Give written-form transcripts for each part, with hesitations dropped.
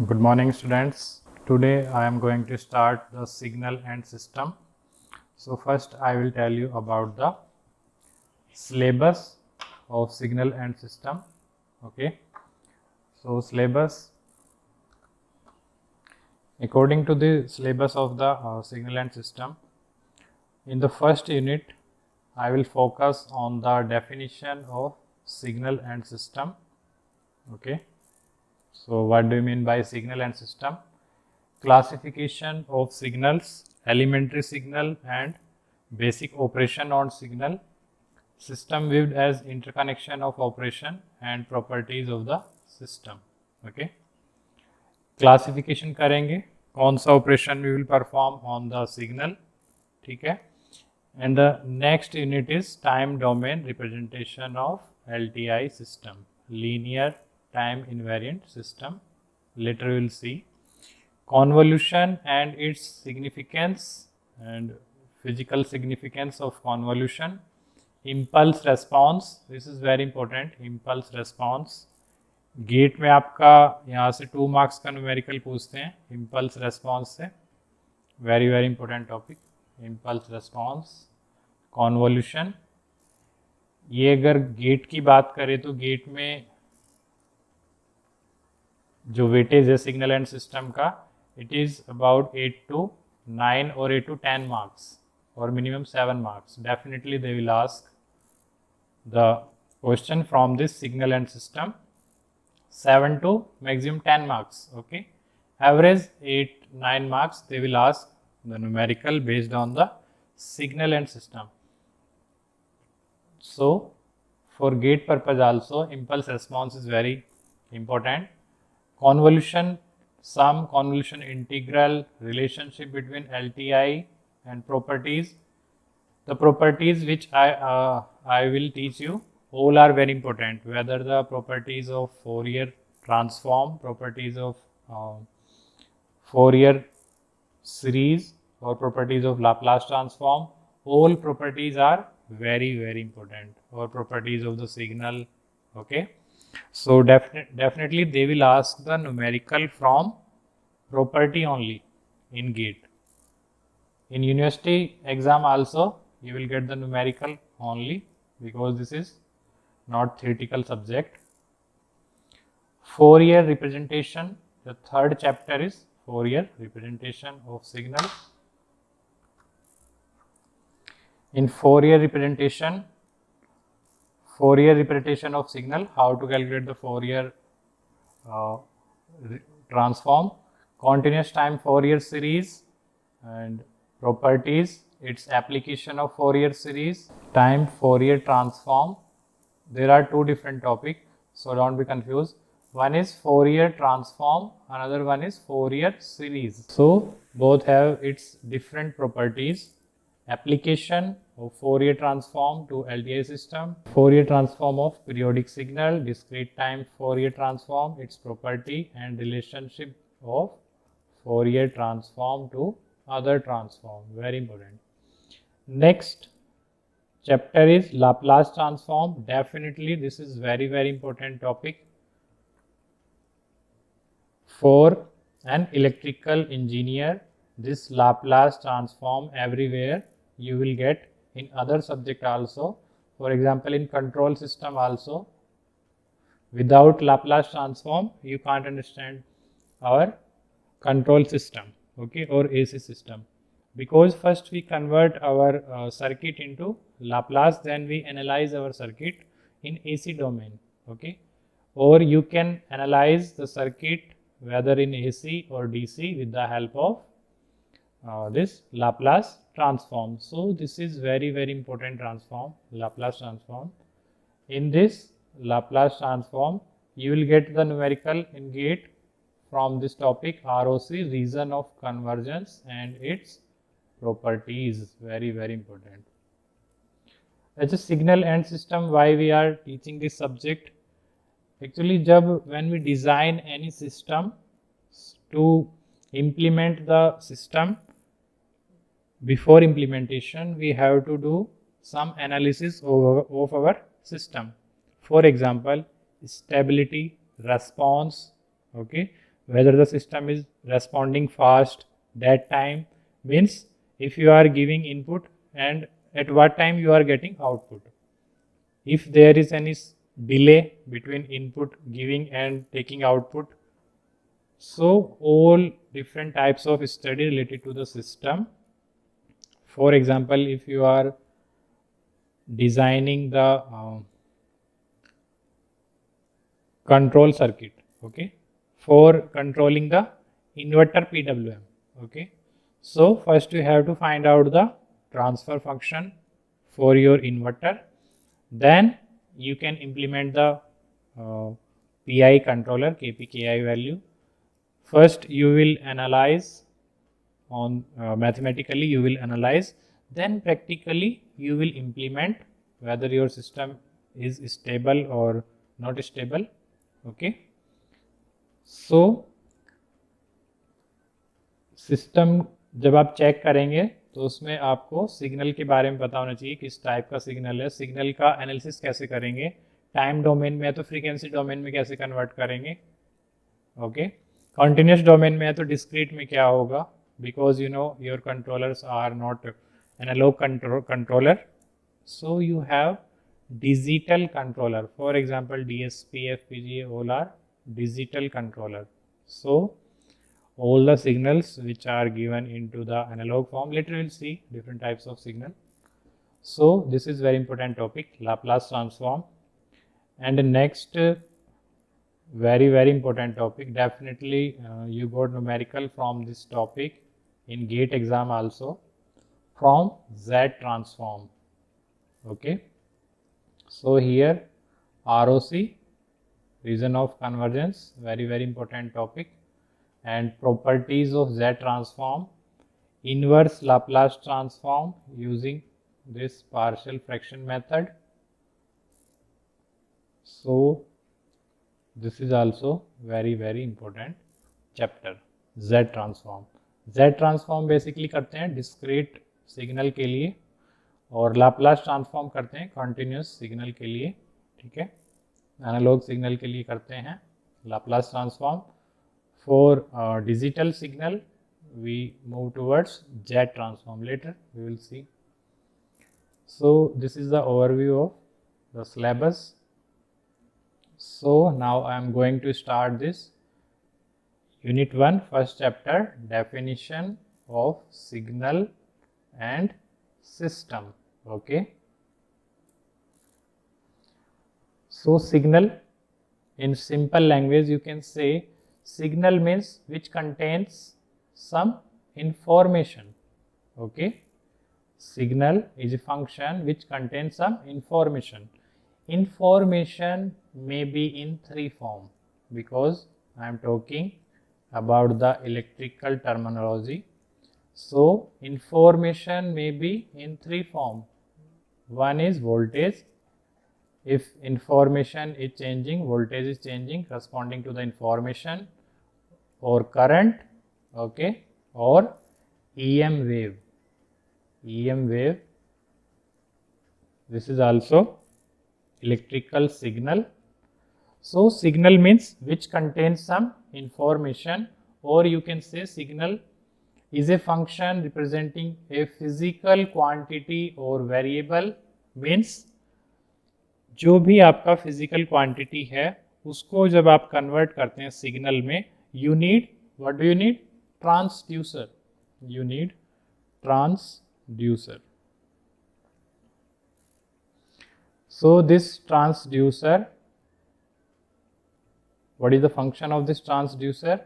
Good morning, students. Today I am going to start the signal and system. So first I will tell you about the syllabus of signal and system. Okay. So syllabus, according to the syllabus of the signal and system, in the first unit I will focus on the definition of signal and system. Okay. So what do you mean by signal and system? Classification of signals, elementary signal and basic operation on signal, system viewed as interconnection of operation and properties of the system. Okay. Classification करेंगे कौन सा operation we will perform on the signal. ठीक है. And the next unit is time domain representation of LTI system, linear time invariant system. Later we will see convolution and its significance and physical significance of convolution. Impulse response, this is very important. Impulse response, गेट में आपका यहाँ से 2 marks का numerical पूछते हैं impulse response से. Very very important topic. Impulse response, convolution. ये अगर गेट की बात करें तो गेट में जो वेटेज है सिग्नल एंड सिस्टम का, it is about 8 to 9 or 8 to 10 marks or minimum 7 marks. Definitely they will ask the question from this signal and system. 7 to maximum 10 marks. Okay. Average 8-9 marks they will ask the numerical based on the signal and system. So for gate purpose also impulse response is very important. Convolution, some convolution integral, relationship between LTI and properties. The properties which I will teach you all are very important, whether the properties of Fourier transform, properties of Fourier series or properties of Laplace transform, all properties are very very important, or properties of the signal. Okay. So definitely they will ask the numerical from property only in gate. In university exam also you will get the numerical only, because this is not theoretical subject. Fourier representation, the third chapter is Fourier representation of signal. In Fourier representation of signal, how to calculate the Fourier transform, continuous time Fourier series and properties, its application of Fourier series, time Fourier transform. There are two different topics, so don't be confused. One is Fourier transform, another one is Fourier series. So both have its different properties. Application of Fourier transform to LTI system, Fourier transform of periodic signal, discrete time Fourier transform, its property and relationship of Fourier transform to other transform. Very important. Next chapter is Laplace transform. Definitely this is very very important topic for an electrical engineer. This Laplace transform everywhere you will get, in other subject also. For example, in control system also, without Laplace transform you can't understand our control system, okay, or AC system, because first we convert our circuit into Laplace, then we analyze our circuit in AC domain. Okay. Or you can analyze the circuit whether in AC or DC with the help of this Laplace transform. So this is very very important transform, Laplace transform. In this Laplace transform you will get the numerical in gate from this topic, ROC, reason of convergence and its properties. Very very important. As a signal and system, why we are teaching this subject? Actually when we design any system, to implement the system, before implementation we have to do some analysis of our system. For example, stability, response. Okay. whether the system is responding fast that time, means if you are giving input and at what time you are getting output. If there is any delay between input giving and taking output, so all different types of study related to the system. For example, if you are designing the control circuit, okay, for controlling the inverter PWM, okay, so first you have to find out the transfer function for your inverter, then you can implement the PI controller KPKI value. First you will analyze on mathematically, you will analyze, then practically you will implement whether your system is stable or not stable, okay. So system जब आप check करेंगे तो उसमें आपको signal के बारे में पता होना चाहिए, किस टाइप का सिग्नल है, सिग्नल का एनालिसिस कैसे करेंगे, टाइम डोमेन में है तो फ्रीक्वेंसी डोमेन में कैसे कन्वर्ट करेंगे, ओके, कंटिन्यूस डोमेन में है तो डिस्क्रीट में क्या होगा, because you know your controllers are not analog controller, so you have digital controller, for example DSP, FPGA, all are digital controller. So all the signals which are given into the analog form, later we'll see different types of signal. So this is very important topic, Laplace transform. And the next very important topic, definitely you got numerical from this topic in GATE exam also, from Z transform, okay. So here ROC, region of convergence, very important topic, and properties of Z transform, inverse Laplace transform using this partial fraction method. So this is also very important chapter, Z transform. Z transform basically करते हैं discrete signal के लिए और Laplace transform करते हैं continuous signal के लिए, ठीक है, एनालॉग सिग्नल के लिए करते हैं Laplace transform. For digital signal we move towards Z transform, later we will see. So this is the overview of the syllabus. So now I am going to start this unit 1, first chapter, definition of signal and system, okay. So signal, in simple language you can say signal means which contains some information, okay. Signal is a function which contains some information. Information may be in three form, because I am talking about the electrical terminology. So information may be in three form. One is voltage. If information is changing, voltage is changing corresponding to the information, or current, okay, or EM wave. EM wave, this is also electrical signal. So signal means which contains some information, or you can say signal is a function representing a physical quantity or variable. means जो भी आपका physical quantity है उसको जब आप convert करते हैं signal में, you need, what do you need, transducer. You need transducer. So this transducer, what is the function of this transducer?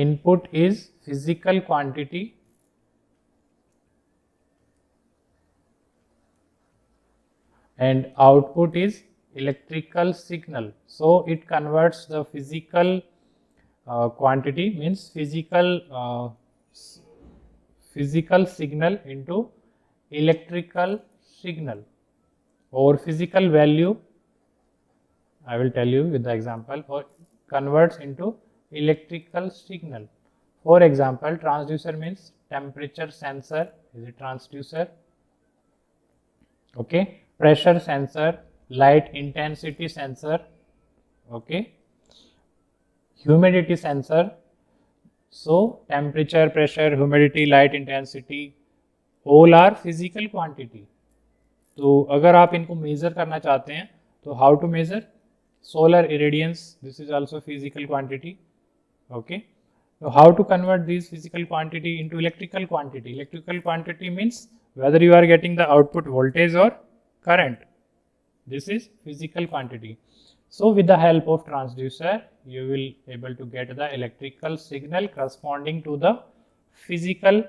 Input is physical quantity and output is electrical signal. So it converts the physical quantity, means physical signal into electrical signal, or physical value, I will tell you with the example, or converts into electrical signal. For example, transducer means temperature sensor is a transducer, okay, pressure sensor, light intensity sensor, okay. humidity sensor. So temperature, pressure, humidity, light intensity, all are physical quantity. तो अगर आप इनको major करना चाहते हैं तो how to measure? Solar irradiance, this is also physical quantity. Okay, so how to convert these physical quantity into electrical quantity? Electrical quantity means whether you are getting the output voltage or current. This is physical quantity. So with the help of transducer you will able to get the electrical signal corresponding to the physical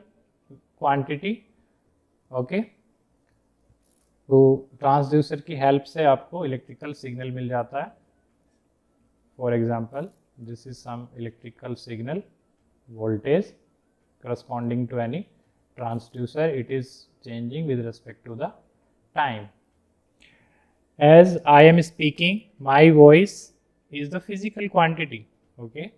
quantity. Okay, तो transducer की help से आपको electrical signal मिल जाता है. For example, this is some electrical signal voltage corresponding to any transducer. It is changing with respect to the time. As I am speaking, my voice is the physical quantity. Okay,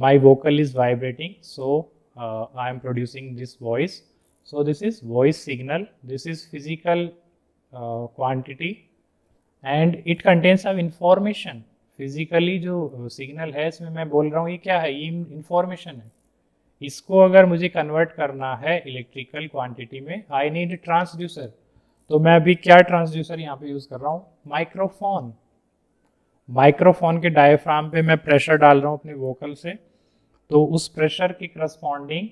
my vocal is vibrating, so I am producing this voice. So this is voice signal. This is physical quantity. And it contains of information. Physically जो signal है इसमें मैं बोल रहा हूँ ये क्या है? ये इंफॉर्मेशन है. इसको अगर मुझे कन्वर्ट करना है इलेक्ट्रिकल क्वांटिटी में, आई नीड ट्रांसड्यूसर. तो मैं अभी क्या ट्रांसड्यूसर यहाँ पे यूज कर रहा हूँ? माइक्रोफोन. माइक्रोफोन के डायफ्राम पे मैं प्रेशर डाल रहा हूँ अपने वोकल से, तो उस प्रेशर के करस्पॉन्डिंग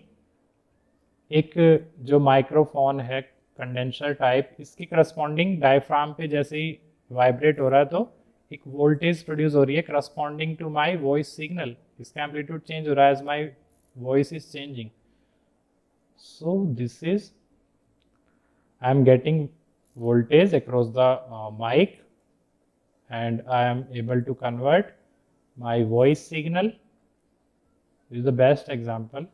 एक जो माइक्रोफोन है कंडेंसर टाइप, इसके करस्पॉन्डिंग डायफ्राम पे जैसे ही वाइब्रेट हो रहा है तो एक वोल्टेज प्रोड्यूस हो रही है corresponding to my voice signal. इसका एम्पलीट्यूड चेंज हो रहा है as my voice is changing. So this is I am getting voltage across the mic and I am able to convert my voice signal. This is the best example.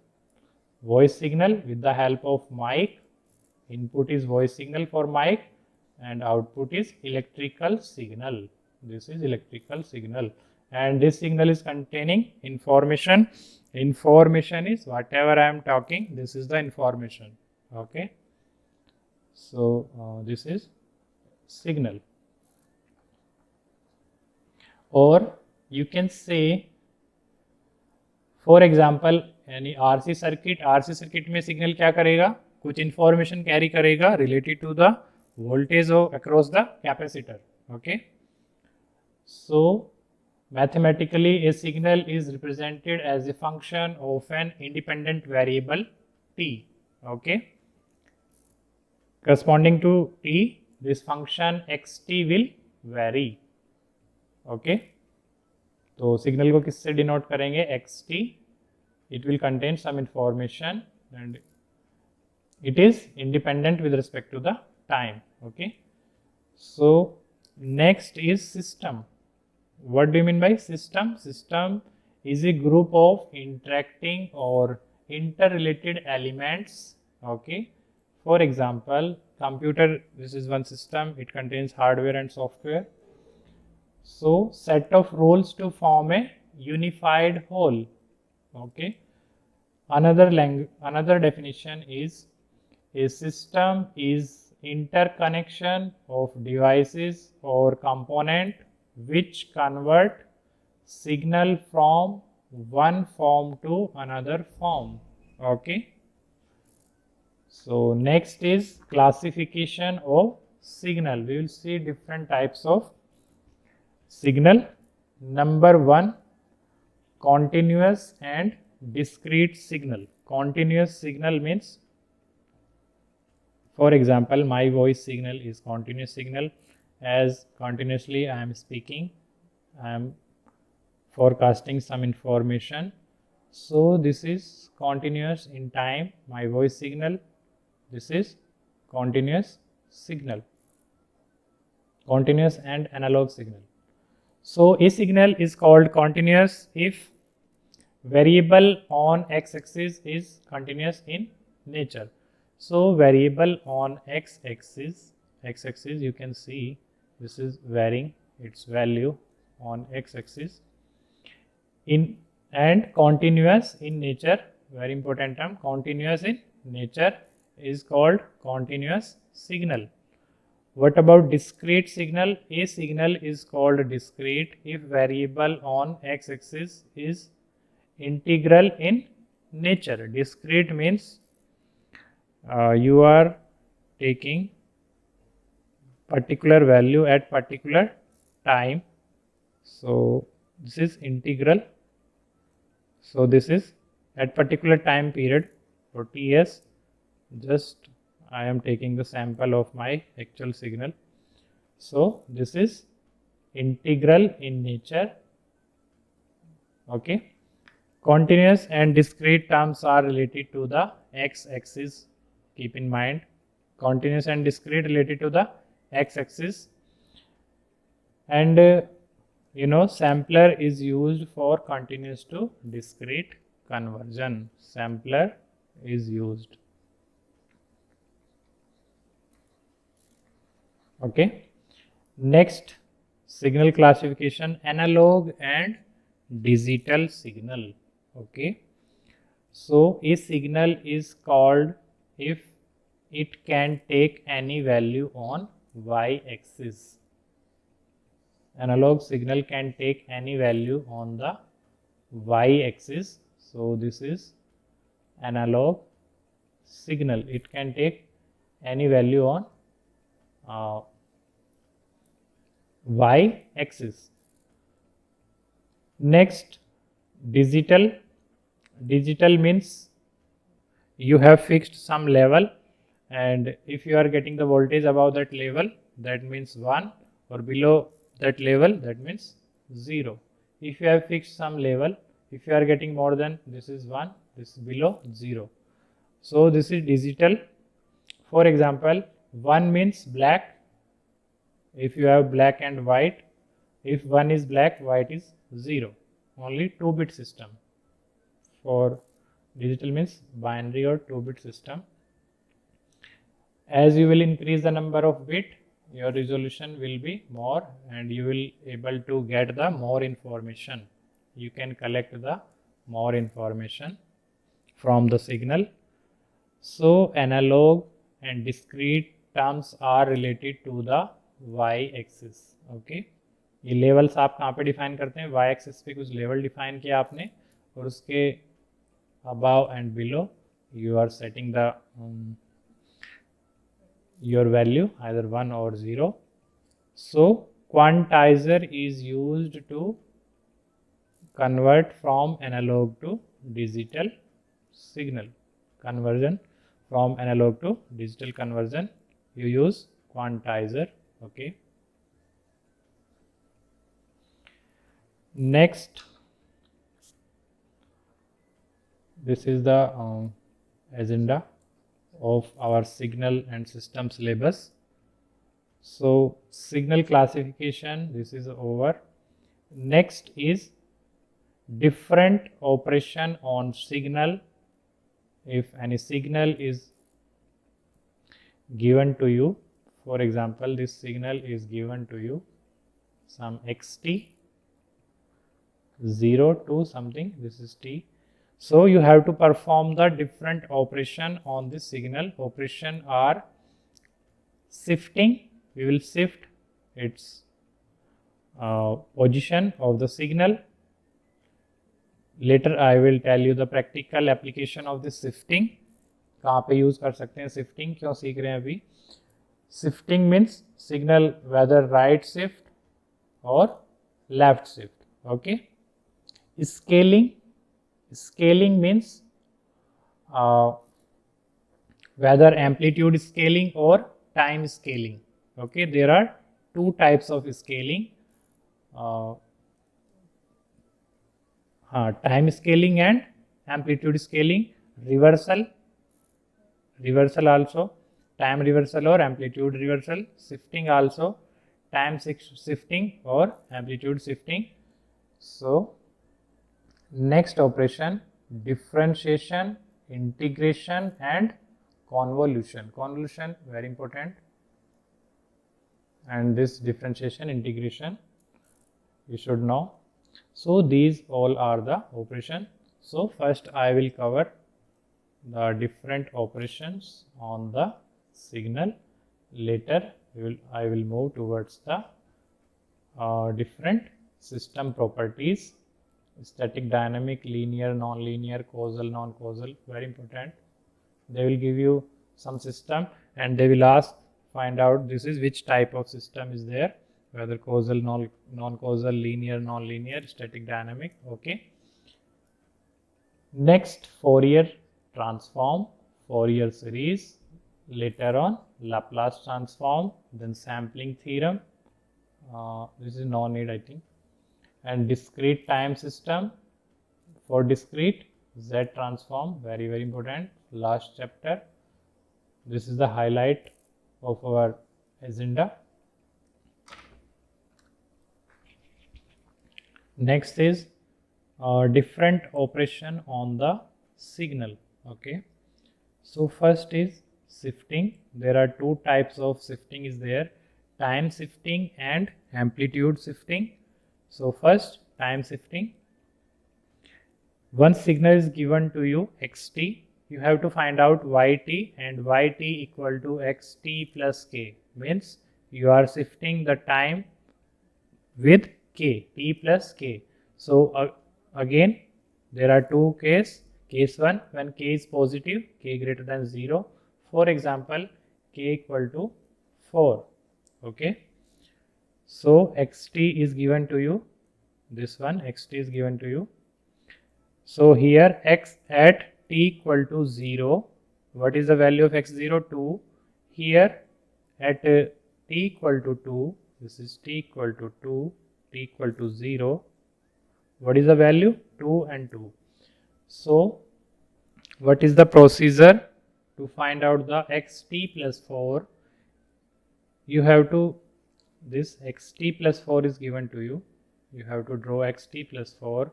Voice signal with the help of mic. Input is voice signal for mic and output is electrical signal. This is electrical signal and this signal is containing information. Information is whatever I am talking, this is the information. Okay, so this is signal. Or you can say, for example, यानी RC circuit में signal क्या करेगा? कुछ information carry करेगा related to the voltage across the capacitor. Okay, so mathematically a signal is represented as a function of an independent variable t. Okay, corresponding to t, this function xt will vary. Okay, तो signal को किससे denote करेंगे? xt. It will contain some information and it is independent with respect to the time. Okay, so next is system. What do you mean by system? System is a group of interacting or interrelated elements. Okay, for example, computer, this is one system. It contains hardware and software. So set of roles to form a unified whole. Okay, another definition is a system is interconnection of devices or component which convert signal from one form to another form. Okay, so next is classification of signal. We will see different types of signal. Number 1, continuous and discrete signal. Continuous signal means, for example, my voice signal is continuous signal. As continuously I am speaking, I am forecasting some information. So this is continuous in time, my voice signal. This is continuous signal, continuous and analog signal. So a signal is called continuous if variable on x-axis is continuous in nature. So variable on x-axis, you can see this is varying its value on x-axis in, and continuous in nature, very important term, continuous in nature is called continuous signal. What about discrete signal? A signal is called discrete if variable on x-axis is integral in nature. Discrete means you are taking particular value at particular time. So this is integral. So this is at particular time period for Ts. Just I am taking the sample of my actual signal. So this is integral in nature. Okay. Continuous and discrete terms are related to the x-axis. Keep in mind, continuous and discrete related to the x-axis. And sampler is used for continuous to discrete conversion. Sampler is used. Okay. Next, signal classification, analog and digital signal. Okay. So a signal is called if it can take any value on y-axis. Analog signal can take any value on the y-axis. So this is analog signal. It can take any value on y-axis. Next, digital. Digital means you have fixed some level, and if you are getting the voltage above that level, that means 1, or below that level, that means 0. If you have fixed some level, if you are getting more than this is 1, this is below 0. So this is digital. For example, 1 means black. If you have black and white, if 1 is black, white is 0. Only 2-bit system. For digital means binary or 2-bit system. As you will increase the number of bit, your resolution will be more, and you will able to get the more information. You can collect the more information from the signal. So analog and discrete terms are related to the y-axis. Okay. ये levels आप कहाँ पे define करते हैं? y-axis पे कुछ level define किया आपने, और उसके above and below you are setting the your value either 1 or 0. So quantizer is used to convert from analog to digital signal. Conversion from analog to digital conversion, you use quantizer. Okay. Next, this is the agenda of our signal and system syllabus. So signal classification, this is over. Next is different operation on signal. If any signal is given to you, for example, this signal is given to you some xt, 0 to something, this is t. So you have to perform the different operation on this signal. Operation are shifting. We will shift its position of the signal. Later I will tell you the practical application of this shifting. कहाँ पे use कर सकते हैं shifting, क्यों सीख रहे हैं अभी? Shifting means signal whether right shift or left shift. Okay. Scaling means whether amplitude scaling or time scaling. Okay, there are two types of scaling, time scaling and amplitude scaling. Reversal also, time reversal or amplitude reversal. Shifting also, time shifting or amplitude shifting. So next operation, differentiation, integration and convolution. Convolution very important, and this differentiation, integration you should know. So these all are the operation. So first I will cover the different operations on the signal. Later I will move towards the different system properties: static, dynamic, linear, non-linear, causal, non-causal. Very important. They will give you some system and they will ask, find out this is which type of system is there, whether causal, non-causal, linear, non-linear, static, dynamic. Okay. Next, Fourier transform, Fourier series, later on Laplace transform, then sampling theorem. This is no need, I think. And discrete time system. For discrete, Z transform, very important, last chapter. This is the highlight of our agenda. Next is different operation on the signal. Okay, so first is shifting. There are two types of shifting is there: time shifting and amplitude shifting. So first, time shifting. One signal is given to you, xt. You have to find out yt, and yt equal to xt plus k. Means you are shifting the time with k, t plus k. So again, there are two cases. Case 1, when k is positive, k greater than 0. For example, k equal to 4. Okay. So xt is given to you. This one, xt is given to you. So here x at t equal to 0. What is the value of x0? 2. Here at t equal to 2. This is t equal to 2. T equal to 0. What is the value? 2 and 2. So what is the procedure to find out the xt plus 4? You have to, this xt plus 4 is given to you. You have to draw xt plus 4,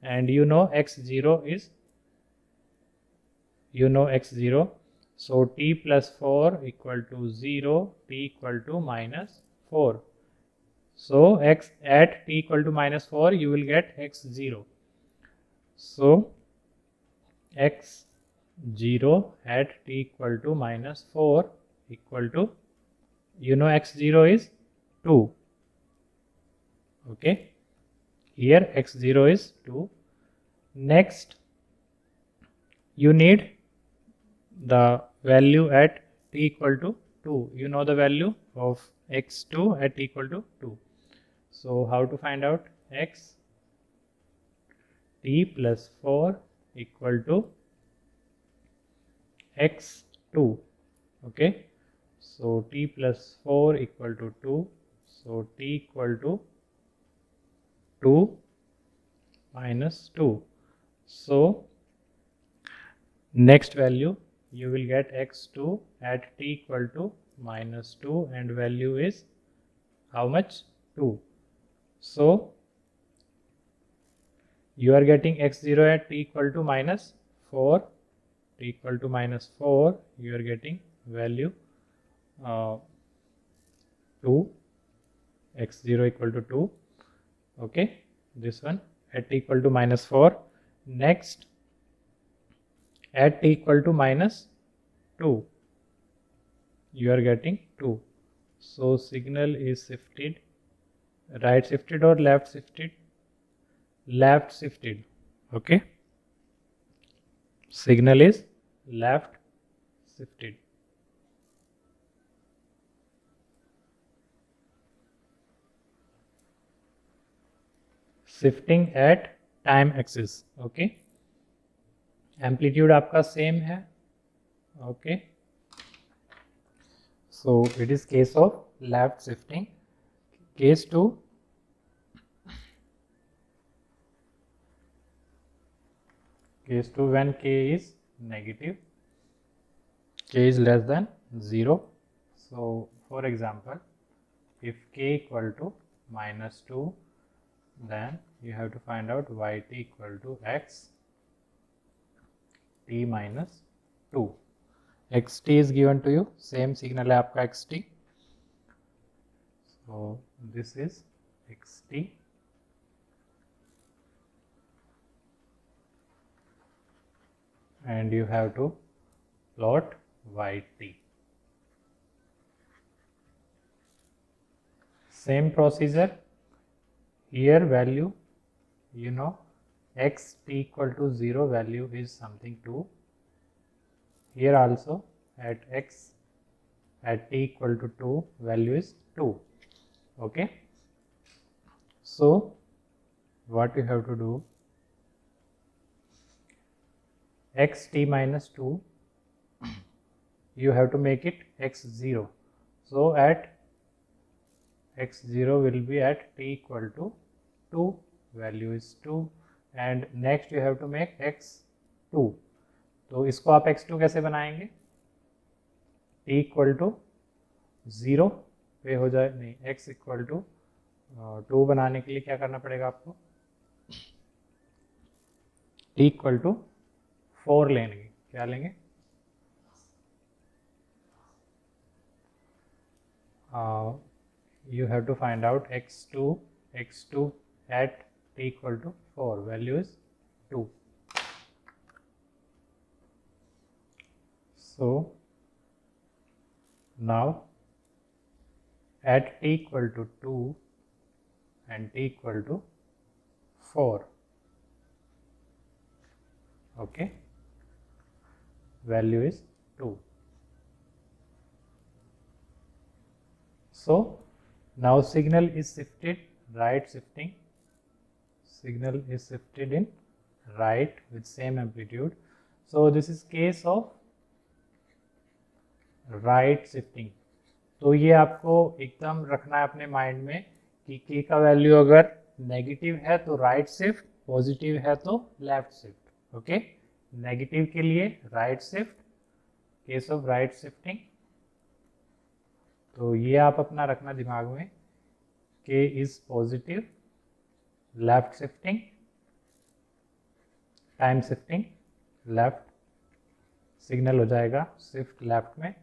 and you know x0 is, x0. So t plus 4 equal to 0, t equal to minus 4. So x at t equal to minus 4, you will get x0. So x0 at t equal to minus 4 equal to, x0 is 2. Okay. Here x0 is 2. Next, you need the value at t equal to 2. You know the value of x2 at t equal to 2. So how to find out? X t plus 4 equal to x2. Okay. So t plus 4 equal to 2. So t equal to 2 minus 2. So next value, you will get x2 at t equal to minus 2, and value is how much? 2. So you are getting x0 at t equal to minus 4. T equal to minus 4, you are getting value 2. X0 equal to 2. Okay, this one at t equal to minus 4. Next, at t equal to minus 2, you are getting 2. So signal is shifted, right shifted or left shifted? Left shifted. Okay, signal is left shifted. Shifting at time axis. Okay, amplitude आपका same है. Okay, so it is case of left shifting. Case 2, when k is negative, k is less than 0. So for example, if k equal to minus 2, then you have to find out yt equal to x t minus 2. xt is given to you, same signal है आपका xt. So this is xt. And you have to plot yt. same procedure here, value, you know, x t equal to 0 value is something 2. Here also at x at t equal to 2 value is 2. Okay, so what you have to do, x t minus 2, you have to make it x0. So at x0 will be at t equal to 2, value is 2, and next you have to make x2. तो इसको आप x2 कैसे बनाएंगे, t equal to 0 पे हो जाए, नहीं, x equal to 2 बनाने के लिए क्या करना पड़ेगा आपको, t इक्वल टू 4 लेंगे, क्या लेंगे, you have to find out x2 at t equal to 4, value is 2. So now at t equal to 2 and t equal to 4, okay, value is 2. So now signal is shifted, right shifting, signal is shifted in right with same amplitude. So this is case of right shifting. तो ये आपको एकदम रखना है अपने mind में कि k का वैल्यू अगर नेगेटिव है तो राइट शिफ्ट, पॉजिटिव है तो लेफ्ट शिफ्ट. ओके, नेगेटिव के लिए right shift, case of right shifting. तो ये आप अपना रखना दिमाग में, k is positive, left shifting, time shifting left, signal हो जाएगा शिफ्ट लेफ्ट में,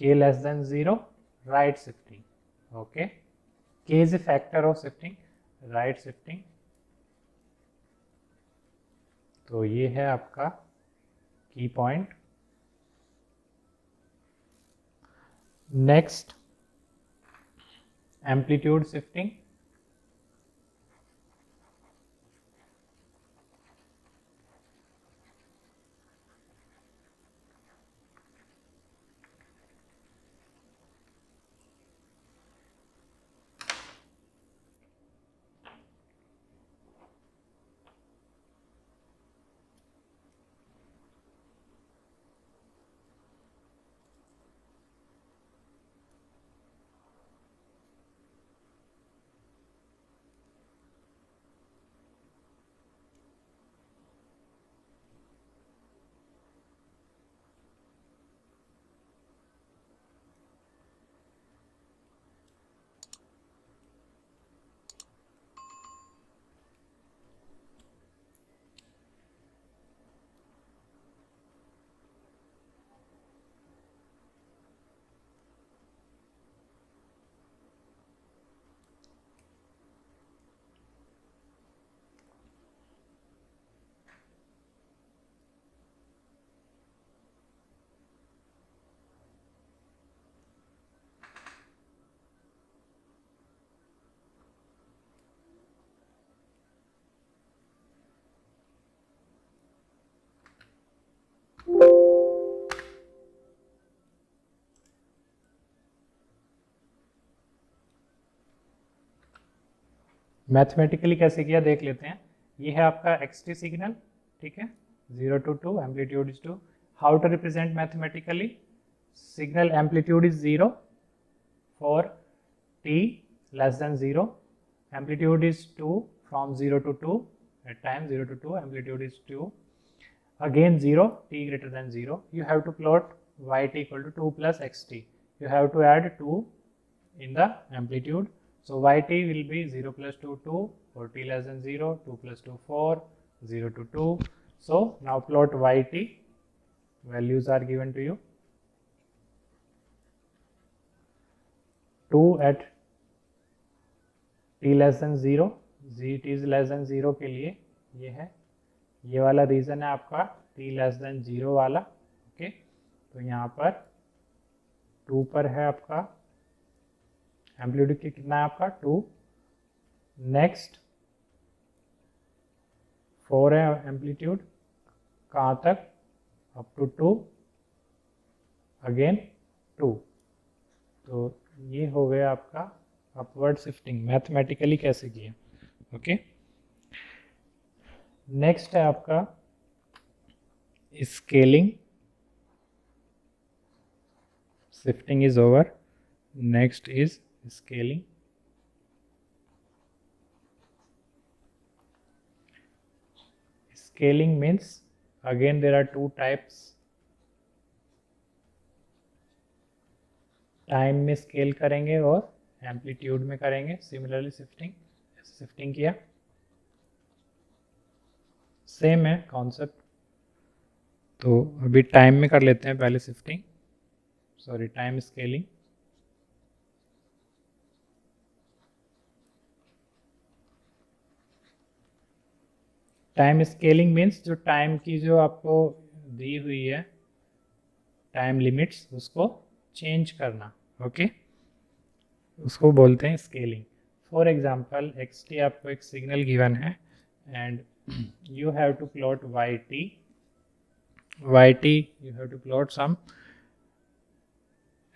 k less than 0 right shifting. Okay, k is a factor of shifting, right shifting. तो ये है आपका की point. Next, amplitude shifting. Mathematically कैसे किया देख लेते हैं. ये है आपका xt सिग्नल, ठीक है, 0 to 2, amplitude is 2. How to represent mathematically, signal amplitude is 0 for t less than 0, amplitude is 2 from 0 to 2, at time 0 to 2, amplitude is 2, again 0, t greater than 0. You have to plot yt equal to 2 plus xt. You have to add 2 in the amplitude. So yt will be 0 plus 2, 2, for t less than 0, 2 plus 2, 4, 0 to 2. So now plot yt, values are given to you. 2 at t less than 0, t is less than 0 के लिए ये है, ये वाला reason है आपका t less than 0 वाला. Okay, तो यहाँ पर 2 पर है आपका एम्पलीट्यूड कितना है आपका 2। नेक्स्ट 4 है एम्पलीट्यूड, कहाँ तक, अप टू 2, अगेन 2। तो ये हो गया आपका अपवर्ड शिफ्टिंग, मैथमेटिकली कैसे किया। ओके, नेक्स्ट है आपका scaling. Shifting is over, next is scaling. Scaling means again there are two types. Time में स्केल करेंगे और एम्पलीट्यूड में करेंगे। सिमिलरली शिफ्टिंग किया, सेम है कॉन्सेप्ट। तो अभी टाइम में कर लेते हैं पहले shifting, sorry time scaling. Time scaling means जो टाइम की जो आपको दी हुई है टाइम लिमिट्स, उसको चेंज करना। ओके, उसको बोलते हैं स्केलिंग। फॉर एग्जांपल xt आपको एक सिग्नल गिवन है and you have to plot yt you have to plot some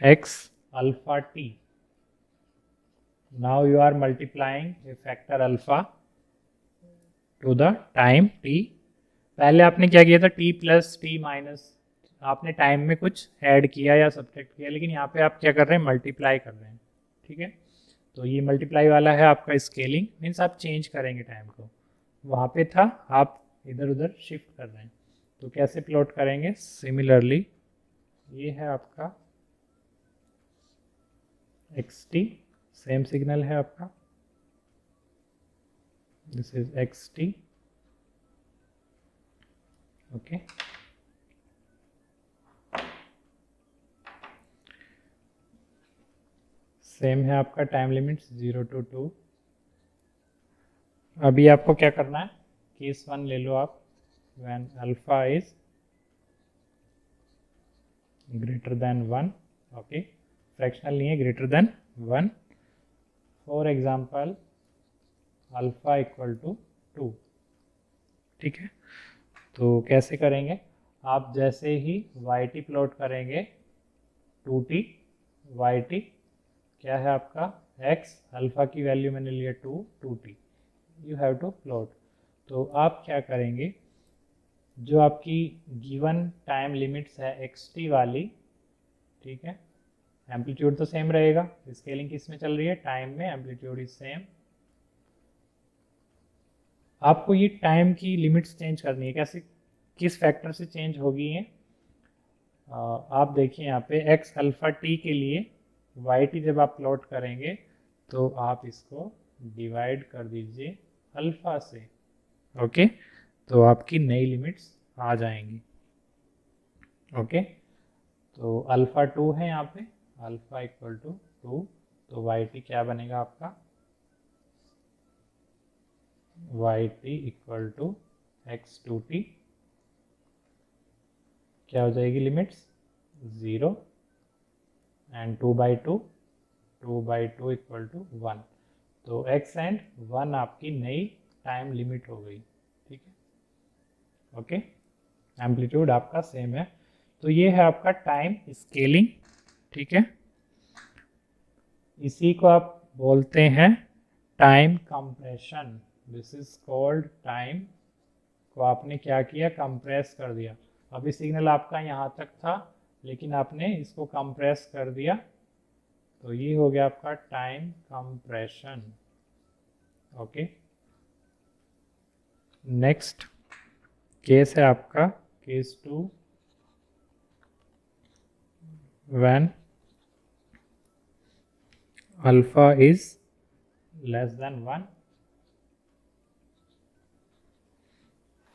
x alpha t. Now you are multiplying a factor alpha to the time t. पहले आपने क्या किया था, t plus T minus, आपने time में कुछ add किया या सब्ट्रैक्ट किया, लेकिन यहाँ पे आप क्या कर रहे हैं, मल्टीप्लाई कर रहे हैं। ठीक है, तो ये मल्टीप्लाई वाला है आपका स्केलिंग, मीन्स आप चेंज करेंगे टाइम को। वहाँ पे था, आप इधर उधर शिफ्ट कर रहे हैं। तो कैसे प्लॉट करेंगे, सिमिलरली ये है आपका xt, सेम सिग्नल है आपका, this is xt। Okay, same है आपका टाइम लिमिट्स 0 to 2। अभी आपको क्या करना है, केस 1 ले लो आप, when alpha is greater than 1। Okay, fractional नहीं है, greater than 1। For example alpha equal to 2। ठीक है, तो कैसे करेंगे, आप जैसे ही yt प्लॉट करेंगे 2t, yt क्या है आपका x, अल्फा की वैल्यू मैंने लिया 2t, you have to plot. तो आप क्या करेंगे, जो आपकी गिवन टाइम लिमिट्स है xt वाली, ठीक है, एम्पलीट्यूड तो सेम रहेगा, स्केलिंग किस में चल रही है, टाइम में, एम्पलीट्यूड इज सेम। आपको ये टाइम की लिमिट्स चेंज करनी है, कैसे, किस फैक्टर से चेंज होगी ये, आप देखिए यहाँ पे x अल्फा t के लिए yt जब आप प्लॉट करेंगे तो आप इसको डिवाइड कर दीजिए अल्फा से। ओके, तो आपकी नई लिमिट्स आ जाएंगी। ओके, तो अल्फा 2 है यहाँ पे, अल्फा इक्वल टू 2, तो yt क्या बनेगा आपका, yt इक्वल टू x2t, क्या हो जाएगी लिमिट्स 0 एंड 2/2 इक्वल टू 1। तो x एंड 1 आपकी नई टाइम लिमिट हो गई। ठीक है, ओके, एम्पलीट्यूड आपका सेम है। तो ये है आपका टाइम स्केलिंग। ठीक है, इसी को आप बोलते हैं time compression, this is called time को आपने क्या किया, कंप्रेस कर दिया। अभी सिग्नल आपका यहाँ तक था, लेकिन आपने इसको कंप्रेस कर दिया, तो ये हो गया आपका time compression. Okay, next case है आपका case 2, when alpha is less than 1।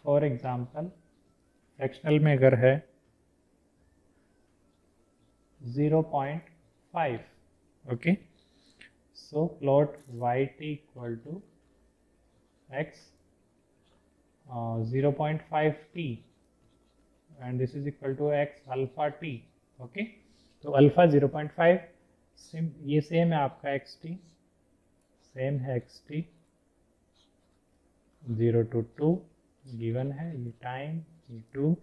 For example fractional में अगर है 0.5। Okay, so plot yt equal to x 0.5t and this is equal to x alpha t। Okay, तो alpha 0.5 ये same है आपका x T, same है x T 0 to 2 given है, ये टाइम ये 2।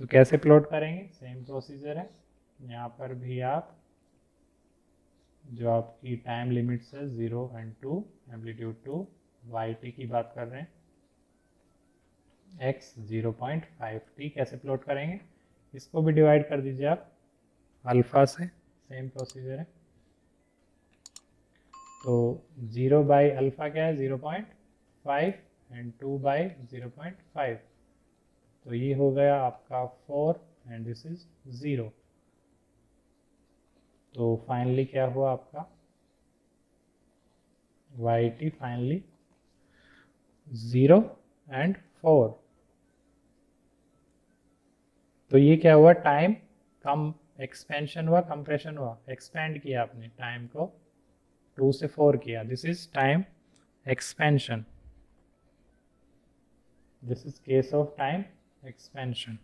तो कैसे प्लॉट करेंगे, सेम प्रोसीजर है। यहाँ पर भी आप जो आपकी टाइम लिमिट्स है 0 and 2, एम्पलीट्यूड 2, वाई टी की बात कर रहे हैं, x 0.5t कैसे प्लॉट करेंगे, इसको भी डिवाइड कर दीजिए आप अल्फा से, सेम प्रोसीजर है। तो 0 बाई अल्फा क्या है 0.5 एंड 2 बाई 0.5, तो ये हो गया आपका 4 एंड दिस इज 0। तो फाइनली क्या हुआ आपका वाई टी फाइनली 0 एंड 4। तो ये क्या हुआ, टाइम कम एक्सपेंशन हुआ, कंप्रेशन हुआ, एक्सपेंड किया आपने टाइम को 2 से 4 किया, this is time expansion, this is case of time expansion.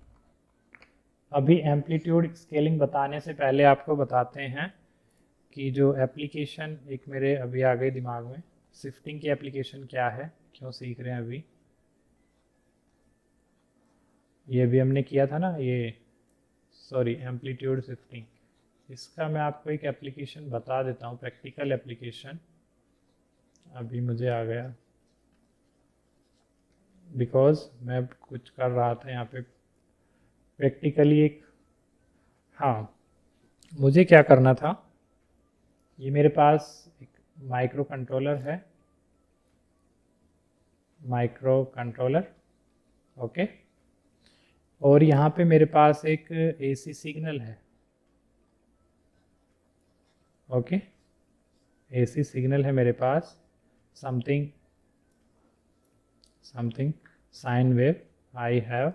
अभी एम्पलीट्यूड स्केलिंग बताने से पहले आपको बताते हैं कि जो एप्लीकेशन एक मेरे अभी आ गई दिमाग में, शिफ्टिंग की एप्लीकेशन क्या है, क्यों सीख रहे हैं अभी। ये भी हमने किया था ना, ये सॉरी एम्पलीट्यूड शिफ्टिंग, इसका मैं आपको एक एप्लीकेशन बता देता हूँ, प्रैक्टिकल एप्लीकेशन अभी मुझे आ गया, बिकॉज मैं कुछ कर रहा था यहाँ पे प्रैक्टिकली एक, हाँ मुझे क्या करना था, ये मेरे पास एक माइक्रो कंट्रोलर है, माइक्रो कंट्रोलर ओके, और यहाँ पे मेरे पास एक एसी सिग्नल है, ओके एसी सिग्नल है मेरे पास, something sine wave I have,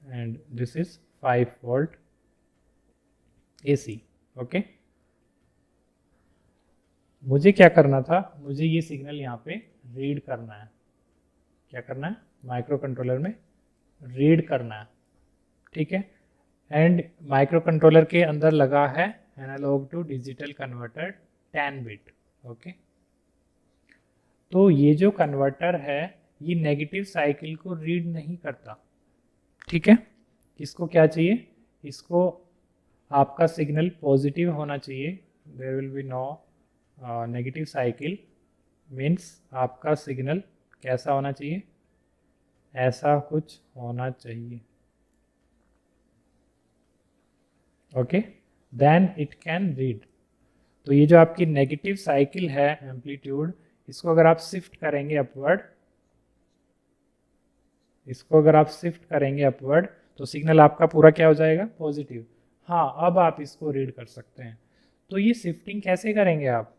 and this is 5 volt AC, okay. मुझे क्या करना था, मुझे ये सिग्नल यहाँ पे रीड करना है, क्या करना है, माइक्रो कंट्रोलर में रीड करना है, ठीक है। एंड माइक्रो कंट्रोलर के अंदर लगा है analog to digital converter 10 bit, okay. तो ये जो कन्वर्टर है ये नेगेटिव साइकिल को रीड नहीं करता, ठीक है। इसको क्या चाहिए, इसको आपका सिग्नल पॉजिटिव होना चाहिए, there will be no negative cycle, means आपका सिग्नल कैसा होना चाहिए, ऐसा कुछ होना चाहिए, okay, then it can read. तो ये जो आपकी नेगेटिव साइकिल है एम्पलीट्यूड, इसको अगर आप शिफ्ट करेंगे अपवर्ड, इसको अगर आप शिफ्ट करेंगे अपवर्ड, तो सिग्नल आपका पूरा क्या हो जाएगा, पॉजिटिव। हाँ अब आप इसको रीड कर सकते हैं। तो ये शिफ्टिंग कैसे करेंगे आप,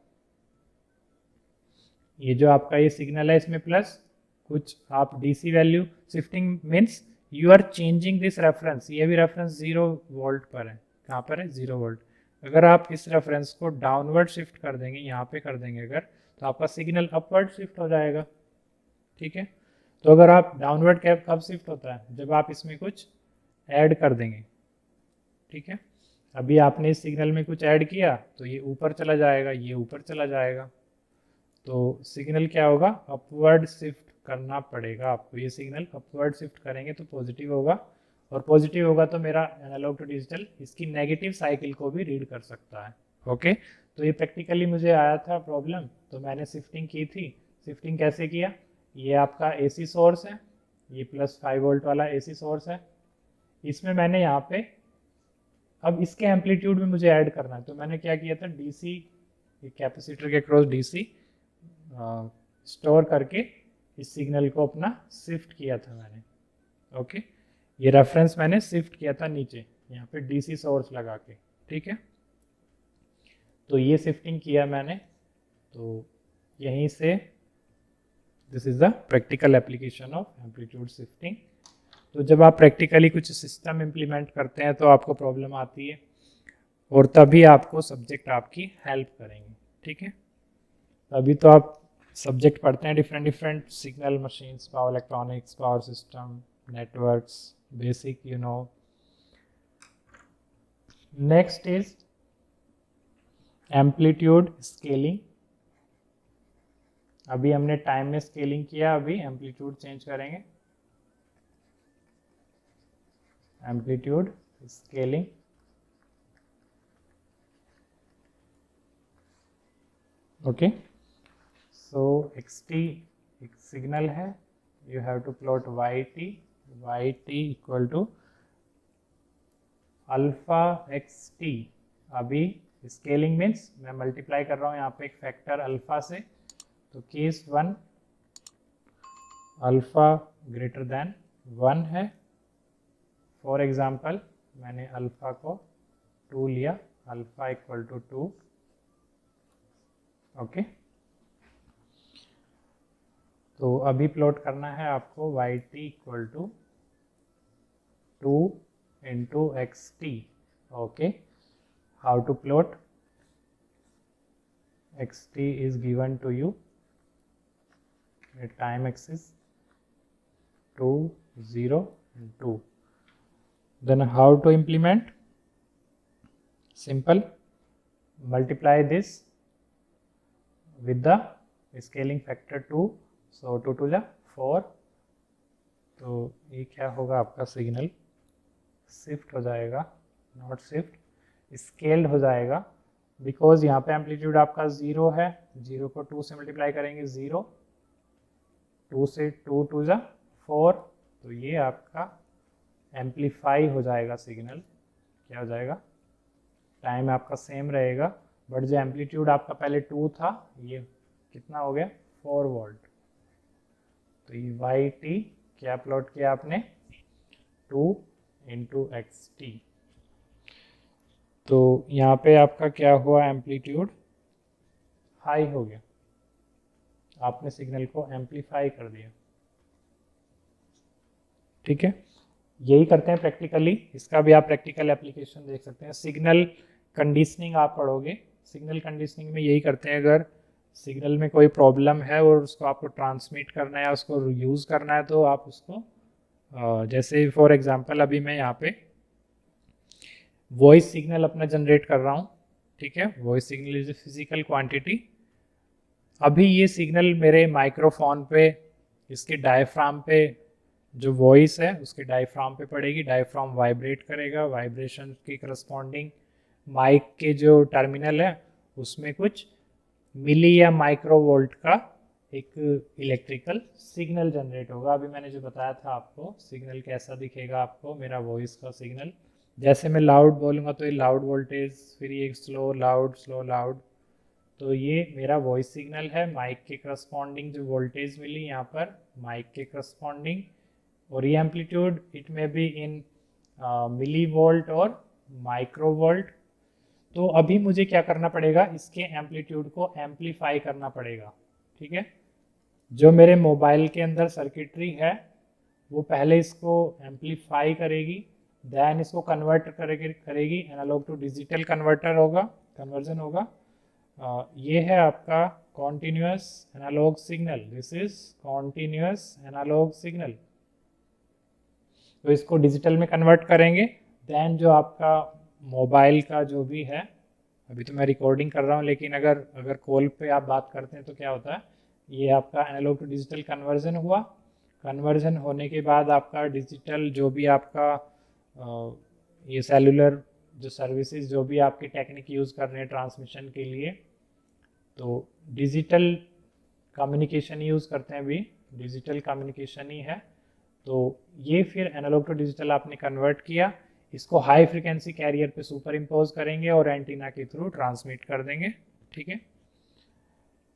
ये जो आपका ये सिग्नल है इसमें प्लस कुछ आप DC value, shifting means you are changing this reference, ये भी रेफरेंस 0 वोल्ट पर है, कहाँ पर है 0 वोल्ट। अगर आप इस रेफरेंस को डाउनवर्ड शिफ्ट कर देंगे, यहाँ पे कर देंगे अगर, तो आपका सिग्नल अपवर्ड शिफ्ट हो जाएगा, ठीक है। तो अगर आप डाउनवर्ड कैप कब शिफ्ट होता है, जब आप इसमें कुछ ऐड कर देंगे, ठीक है। अभी आपने इस सिग्नल में कुछ ऐड किया तो ये ऊपर चला जाएगा, ये ऊपर चला जाएगा, तो सिग्नल क्या होगा, अपवर्ड शिफ्ट करना पड़ेगा आपको, ये सिग्नल अपवर्ड शिफ्ट करेंगे तो पॉजिटिव होगा, और पॉजिटिव होगा तो मेरा एनालॉग टू डिजिटल इसकी नेगेटिव साइकिल को भी रीड कर सकता है, ओके। तो ये प्रैक्टिकली मुझे आया था प्रॉब्लम, तो मैंने शिफ्टिंग की थी। शिफ्टिंग कैसे किया, ये आपका एसी सोर्स है, ये +5 वोल्ट वाला एसी सोर्स है, इसमें मैंने यहाँ पे अब इसके एम्पलीट्यूड में मुझे ऐड करना है, तो मैंने क्या किया था, डीसी कैपेसिटर के क्रॉस डीसी स्टोर करके इस सिग्नल को अपना शिफ्ट किया था मैंने, ओके। ये रेफरेंस मैंने शिफ्ट किया था नीचे यहाँ पे डीसी सोर्स लगा के, ठीक है। तो ये शिफ्टिंग किया मैंने, तो यहीं से this is the practical application of amplitude shifting. तो जब आप प्रैक्टिकली कुछ सिस्टम इम्प्लीमेंट करते हैं तो आपको प्रॉब्लम आती है, और तभी आपको सब्जेक्ट आपकी हेल्प करेंगे, ठीक है। अभी तो आप सब्जेक्ट पढ़ते हैं different signal machines, power electronics, power system, networks, basic you know. Next is amplitude scaling, अभी हमने टाइम में स्केलिंग किया, अभी एम्पलीट्यूड चेंज करेंगे। Amplitude scaling, okay. So xt एक सिग्नल है, you have to plot yt equal to alpha xt। अभी scaling means मैं मल्टीप्लाई कर रहा हूँ यहाँ पे एक फैक्टर अल्फा से, तो केस 1 अल्फा ग्रेटर देन 1 है। फॉर एग्जाम्पल मैंने अल्फा को 2 लिया, अल्फा इक्वल टू 2, ओके। तो अभी प्लॉट करना है आपको yt equal to 2 into xt, okay। How to plot? xt is given to you at time axis 2 0 and 2. Then how to implement? Simple, multiply this with the scaling factor 2, so 2 to the 4। तो ये क्या होगा, आपका signal shift हो जाएगा, not shift, scaled हो जाएगा, because यहाँ पे एम्पलीट्यूड आपका 0 है, 0 को 2 से मल्टीप्लाई करेंगे 0, 2 से 2 टू जा 4, तो ये आपका एम्पलीफाई हो जाएगा सिग्नल। क्या हो जाएगा, टाइम आपका सेम रहेगा, बट जो एम्पलीट्यूड आपका पहले 2 था, ये कितना हो गया 4 वोल्ट। तो ये yt क्या प्लॉट किया आपने, 2 into xt। तो यहाँ पे आपका क्या हुआ, एम्पलीट्यूड हाई हो गया, आपने सिग्नल को एम्पलीफाई कर दिया, ठीक है। यही करते हैं प्रैक्टिकली, इसका भी आप प्रैक्टिकल एप्लीकेशन देख सकते हैं। सिग्नल कंडीशनिंग आप पढ़ोगे, सिग्नल कंडीशनिंग में यही करते हैं, अगर सिग्नल में कोई प्रॉब्लम है और उसको आपको ट्रांसमिट करना है, उसको यूज़ करना है, तो आप उसको जैसे फॉर एग्जांपल अभी मैं यहाँ पे वॉइस सिग्नल अपना जनरेट कर रहा हूँ, ठीक है। Voice signal is a physical quantity. अभी ये सिग्नल मेरे माइक्रोफोन पे, इसके डायफ्राम पे जो वॉइस है उसके डायफ्राम पे पड़ेगी, डायफ्राम वाइब्रेट करेगा, वाइब्रेशन के करस्पॉन्डिंग माइक के जो टर्मिनल है उसमें कुछ मिली या माइक्रो वोल्ट का एक इलेक्ट्रिकल सिग्नल जनरेट होगा। अभी मैंने जो बताया था आपको, सिग्नल कैसा दिखेगा आपको, मेरा वॉइस का सिग्नल, जैसे मैं लाउड बोलूँगा तो ये लाउड वोल्टेज, फिर ये स्लो लाउड, स्लो लाउड, तो ये मेरा वॉइस सिग्नल है। माइक के करस्पॉन्डिंग जो वोल्टेज मिली यहाँ पर, माइक के करस्पॉन्डिंग, और ये एम्पलीट्यूड इट में बी इन मिली वोल्ट और माइक्रो वोल्ट। तो अभी मुझे क्या करना पड़ेगा, इसके एम्पलीट्यूड को एम्पलीफाई करना पड़ेगा, ठीक है। जो मेरे मोबाइल के अंदर सर्किटरी है वो पहले इसको एम्पलीफाई करेगी, देन इसको कन्वर्ट करेगी, एनालॉग टू डिजिटल कन्वर्टर होगा, कन्वर्जन होगा। ये है आपका continuous analog signal, this is continuous analog signal. तो इसको डिजिटल में कन्वर्ट करेंगे, देन जो आपका मोबाइल का जो भी है, अभी तो मैं रिकॉर्डिंग कर रहा हूँ, लेकिन अगर कॉल पे आप बात करते हैं तो क्या होता है, ये आपका एनालॉग टू डिजिटल कन्वर्जन हुआ। कन्वर्जन होने के बाद आपका डिजिटल जो भी आपका ये सेलुलर जो सर्विसेज, जो भी आपकी टेक्निक यूज़ कर रहे हैं ट्रांसमिशन के लिए, तो डिजिटल कम्युनिकेशन यूज़ करते हैं, अभी डिजिटल कम्युनिकेशन ही है। तो ये फिर एनालॉग टू डिजिटल आपने कन्वर्ट किया, इसको हाई फ्रिक्वेंसी कैरियर पे सुपर इम्पोज करेंगे और एंटीना के थ्रू ट्रांसमिट कर देंगे, ठीक है।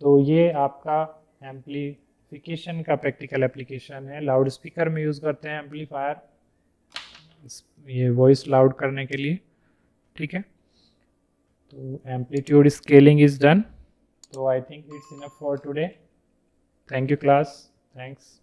तो ये आपका एम्पलीफिकेशन का प्रैक्टिकल एप्लीकेशन है। लाउड स्पीकर में यूज़ करते हैं एम्पलीफायर, ये वॉइस लाउड करने के लिए, ठीक है। तो एम्पलीट्यूड स्केलिंग इज डन। तो I think it's enough for today. Thank you class, thanks.